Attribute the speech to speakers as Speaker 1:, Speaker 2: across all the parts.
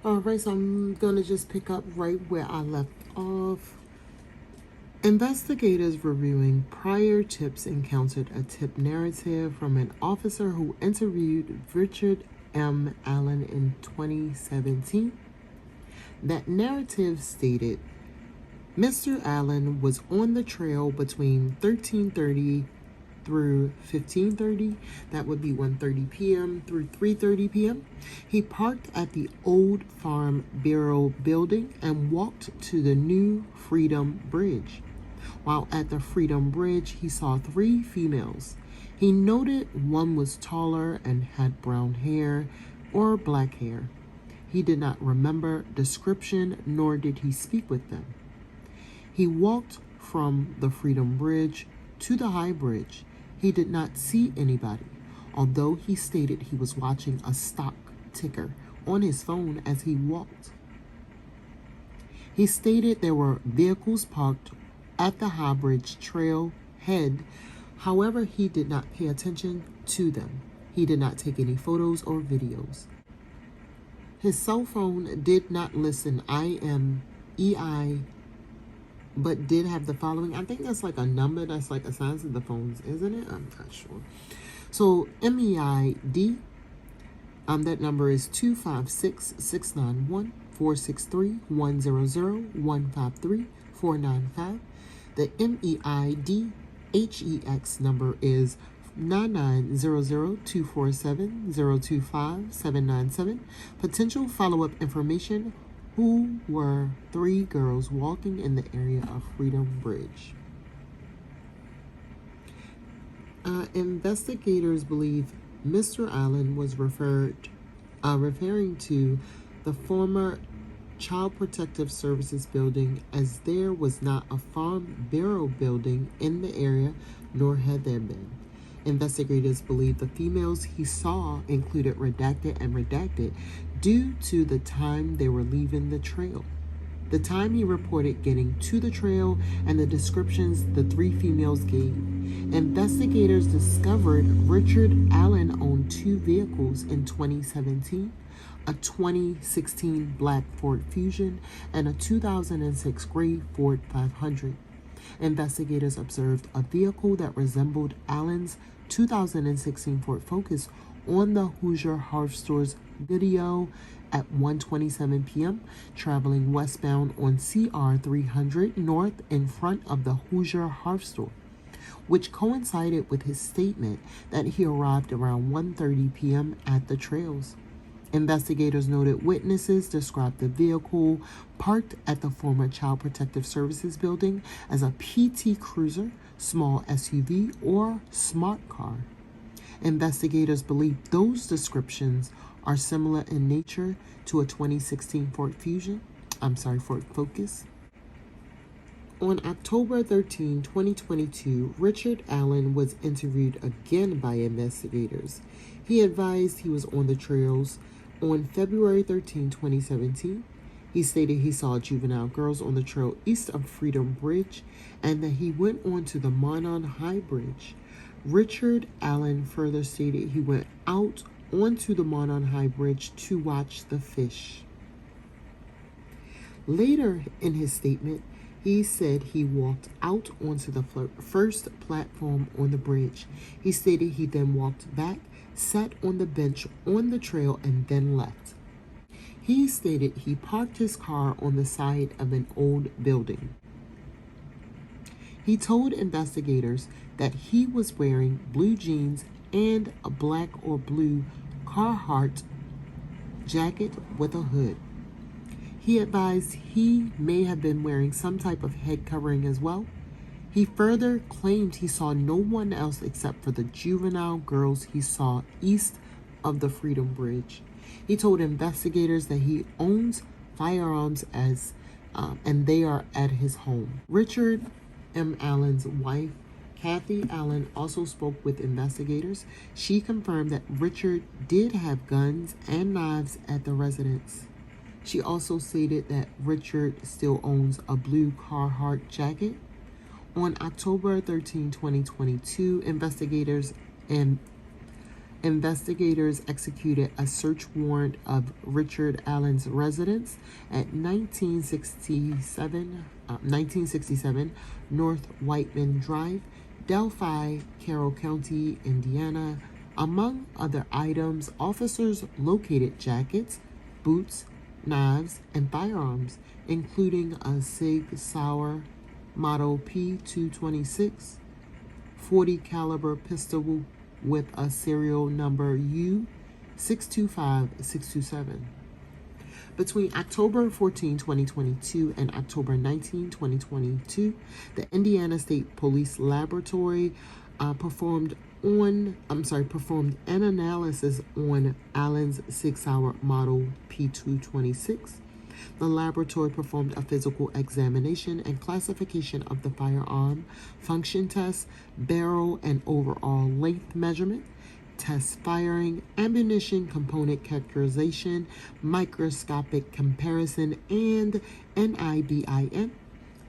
Speaker 1: Alright, so I'm gonna just pick up right where I left off. Investigators reviewing prior tips encountered a tip narrative from an officer who interviewed Richard M. Allen in 2017. That narrative stated Mr. Allen was on the trail between 13:30 through 15:30. That would be 1:30 p.m. through 3:30 p.m. He parked at the Old Farm Bureau building and walked to the new Freedom Bridge. While at the Freedom Bridge, he saw 3 females. He noted one was taller and had brown hair or black hair. He did not remember description, nor did he speak with them. He walked from the Freedom Bridge to the High Bridge. He did not see anybody, although he stated he was watching a stock ticker on his phone as he walked. He stated there were vehicles parked at the High Bridge trail head. However, he did not pay attention to them. He did not take any photos or videos. His cell phone did not listen IMEI, but did have the following. I think that's like a number that's like assigned to the phones, isn't it? I'm not sure. So MEID, that number is 256-691-463-100-153-495. The MEID HEX number is 9900-247-025-797. Potential follow-up information: who were 3 girls walking in the area of Freedom Bridge? Investigators believe Mr. Allen was referring to the former Child Protective Services building, as there was not a Farm Bureau building in the area, nor had there been. Investigators believe the females he saw included redacted and redacted due to the time they were leaving the trail, the time he reported getting to the trail, and the descriptions the 3 females gave. Investigators discovered Richard Allen owned 2 vehicles in 2017, a 2016 black Ford Fusion and a 2006 gray Ford 500. Investigators observed a vehicle that resembled Allen's 2016 Ford Focus on the Hoosier Hearth Store's video at 1:27 p.m., traveling westbound on CR 300 North in front of the Hoosier Hearth Store, which coincided with his statement that he arrived around 1:30 p.m. at the trails. Investigators noted witnesses described the vehicle parked at the former Child Protective Services building as a PT Cruiser, small SUV, or smart car. Investigators believe those descriptions are similar in nature to a 2016 Ford Focus. On October 13, 2022, Richard Allen was interviewed again by investigators. He advised he was on the trails on February 13, 2017. He stated he saw juvenile girls on the trail east of Freedom Bridge and that he went on to the Monon High Bridge. Richard Allen further stated he went out onto the Monon High Bridge to watch the fish. Later in his statement, he said he walked out onto the first platform on the bridge. He stated he then walked back, sat on the bench on the trail, and then left. He stated he parked his car on the side of an old building. He told investigators that he was wearing blue jeans and a black or blue Carhartt jacket with a hood. He advised he may have been wearing some type of head covering as well. He further claimed he saw no one else except for the juvenile girls he saw east of the Freedom Bridge. He told investigators that he owns firearms and they are at his home. Richard M. Allen's wife, Kathy Allen, also spoke with investigators. She confirmed that Richard did have guns and knives at the residence. She also stated that Richard still owns a blue Carhartt jacket. On October 13, 2022, investigators investigators executed a search warrant of Richard Allen's residence at 1967 North Whiteman Drive, Delphi, Carroll County, Indiana. Among other items, officers located jackets, boots, knives, and firearms, including a Sig Sauer Model P226, 40 caliber pistol with a serial number U625627. Between October 14, 2022 and October 19, 2022, the Indiana State Police Laboratory performed an analysis on Allen's Sig Sauer Model P226. The laboratory performed a physical examination and classification of the firearm, function tests, barrel and overall length measurement, test firing, ammunition component characterization, microscopic comparison, and NIBIN.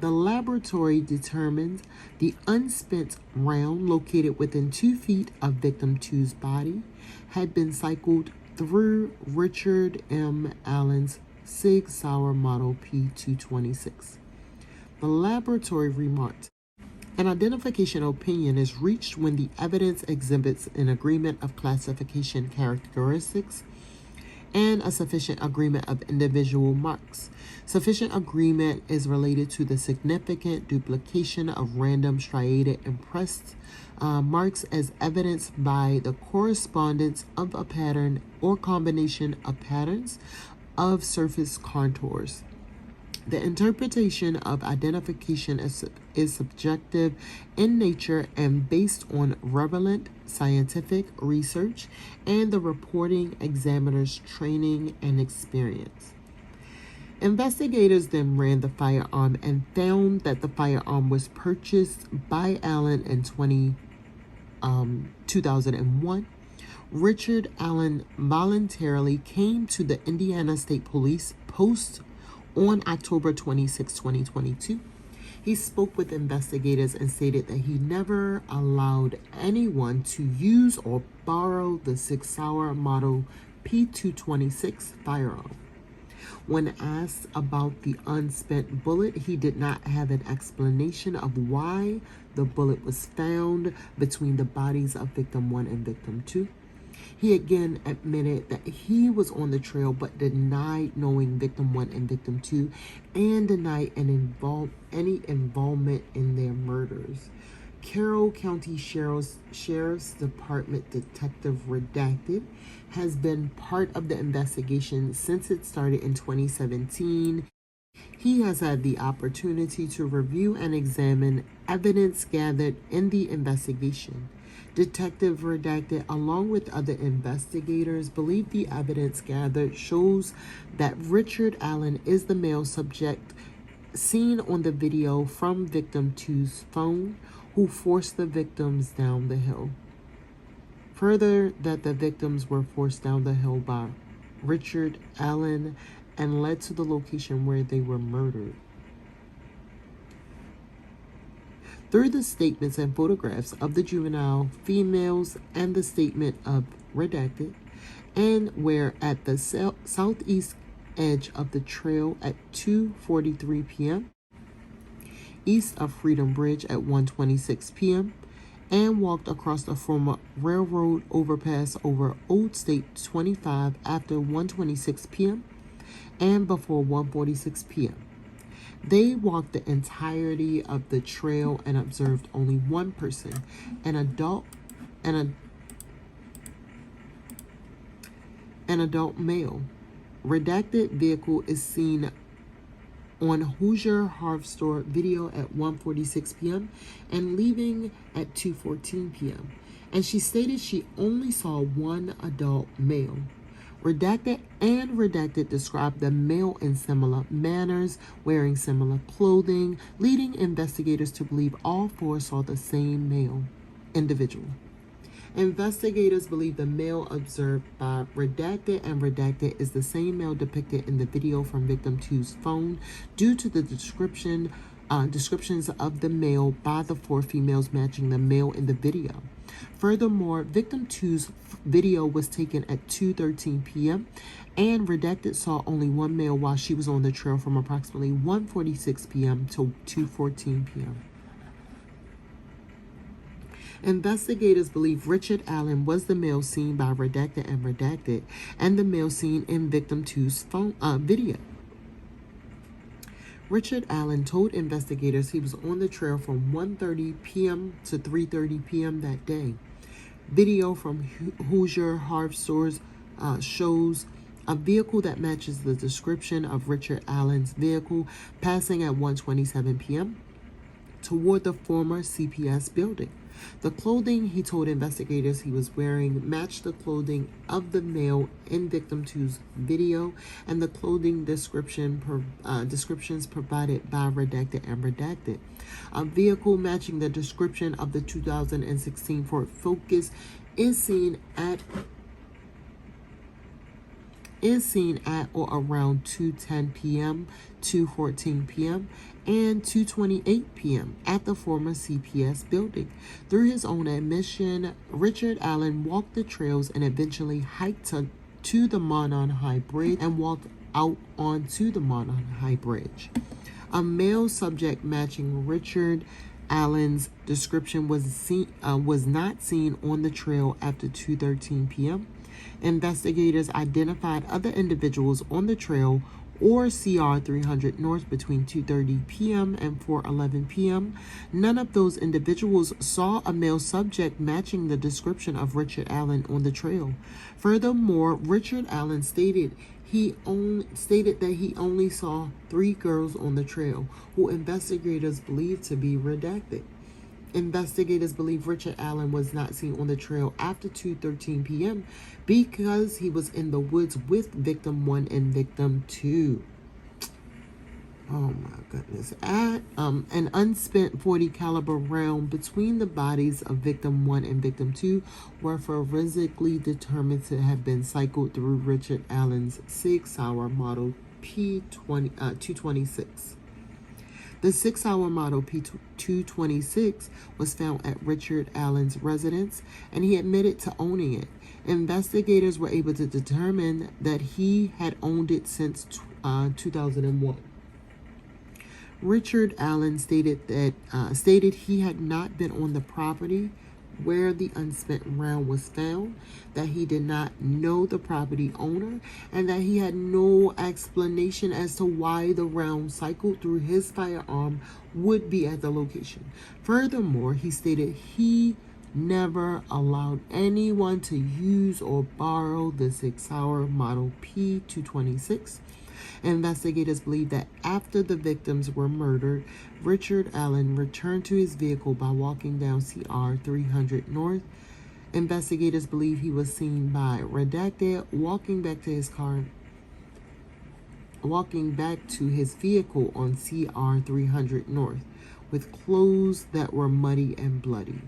Speaker 1: The laboratory determined the unspent round located within 2 feet of victim 2's body had been cycled through Richard M. Allen's Sig Sauer Model P226. The laboratory remarked, "An identification opinion is reached when the evidence exhibits an agreement of classification characteristics and a sufficient agreement of individual marks. Sufficient agreement is related to the significant duplication of random striated impressed marks as evidenced by the correspondence of a pattern or combination of patterns of surface contours. The interpretation of identification is subjective in nature and based on relevant scientific research and the reporting examiner's training and experience." Investigators then ran the firearm and found that the firearm was purchased by Allen in 2001. Richard Allen voluntarily came to the Indiana State Police post on October 26, 2022. He spoke with investigators and stated that he never allowed anyone to use or borrow the Sig Sauer Model P226 firearm. When asked about the unspent bullet, he did not have an explanation of why the bullet was found between the bodies of victim 1 and victim 2. He again admitted that he was on the trail but denied knowing victim 1 and victim 2 and denied any involvement in their murders. Carroll County Sheriff's Department Detective Redacted has been part of the investigation since it started in 2017. He has had the opportunity to review and examine evidence gathered in the investigation. Detective Redacted, along with other investigators, believe the evidence gathered shows that Richard Allen is the male subject seen on the video from victim 2's phone who forced the victims down the hill. Further, that the victims were forced down the hill by Richard Allen and led to the location where they were murdered. Through the statements and photographs of the juvenile females and the statement of Redacted, and were at the southeast edge of the trail at 2:43 p.m., east of Freedom Bridge at 1:26 p.m., and walked across the former railroad overpass over Old State 25 after 1:26 p.m. and before 1:46 p.m. They walked the entirety of the trail and observed only one person, an adult male. Redacted vehicle is seen on Hoosier Harvester video at 1:46 p.m. and leaving at 2:14 p.m. And she stated she only saw one adult male. Redacted described the male in similar manners, wearing similar clothing, leading investigators to believe all four saw the same male individual. Investigators believe the male observed by Redacted is the same male depicted in the video from victim 2's phone due to the description descriptions of the male by the 4 females matching the male in the video. Furthermore, victim 2's video was taken at 2:13 p.m. and redacted saw only one male while she was on the trail from approximately 1:46 p.m. to 2:14 p.m. Investigators believe Richard Allen was the male seen by redacted and the male seen in victim 2's phone video. Richard Allen told investigators he was on the trail from 1:30 p.m. to 3:30 p.m. that day. Video from Hoosier Harv Stores shows a vehicle that matches the description of Richard Allen's vehicle passing at 1:27 p.m. toward the former CPS building. The clothing he told investigators he was wearing matched the clothing of the male in victim 2's video and the clothing descriptions provided by redacted. A vehicle matching the description of the 2016 Ford Focus is seen at or around 2:10 p.m., 2:14 p.m., and 2:28 p.m. at the former CPS building. Through his own admission, Richard Allen walked the trails and eventually hiked to the Monon High Bridge and walked out onto the Monon High Bridge. A male subject matching Richard Allen's description was not seen on the trail after 2:13 p.m. Investigators identified other individuals on the trail or CR 300 North between 2:30 p.m. and 4:11 p.m. None of those individuals saw a male subject matching the description of Richard Allen on the trail. Furthermore, Richard Allen stated that he only saw 3 girls on the trail, who investigators believe to be redacted. Investigators believe Richard Allen was not seen on the trail after 2:13 p.m. because he was in the woods with victim 1 and victim 2. Oh my goodness. An unspent .40 caliber round between the bodies of victim 1 and victim 2 were forensically determined to have been cycled through Richard Allen's Sig Sauer model P226. The 6-hour model P226 was found at Richard Allen's residence, and he admitted to owning it. Investigators were able to determine that he had owned it since 2001. Richard Allen stated he had not been on the property where the unspent round was found, that he did not know the property owner, and that he had no explanation as to why the round cycled through his firearm would be at the location. Furthermore, he stated he never allowed anyone to use or borrow the 6-hour model P226. Investigators believe that after the victims were murdered, Richard Allen returned to his vehicle by walking down CR 300 North. Investigators believe he was seen by redacted walking back to his vehicle on CR 300 North with clothes that were muddy and bloody.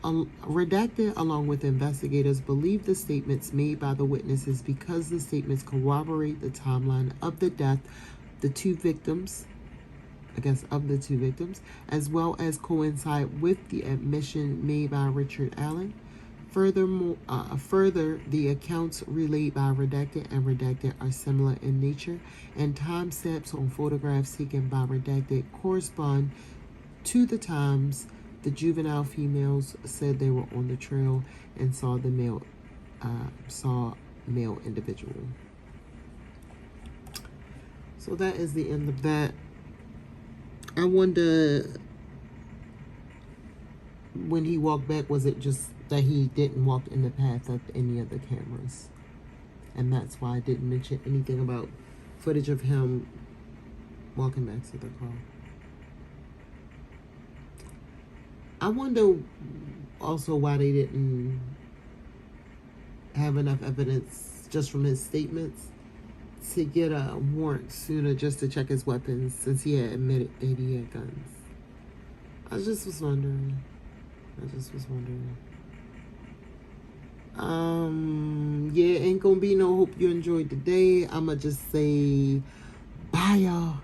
Speaker 1: Redacted, along with investigators, believe the statements made by the witnesses because the statements corroborate the timeline of the death of the two victims, as well as coincide with the admission made by Richard Allen. Further, the accounts relayed by redacted are similar in nature, and time stamps on photographs taken by redacted correspond to the times the juvenile females said they were on the trail and saw male individual. So that is the end of that. I wonder, when he walked back, was it just that he didn't walk in the path of any of the cameras? And that's why I didn't mention anything about footage of him walking back to the car. I wonder also why they didn't have enough evidence just from his statements to get a warrant sooner, just to check his weapons, since he had admitted that he had guns. I just was wondering. Yeah, ain't gonna be no hope you enjoyed the day. I'ma just say bye, y'all.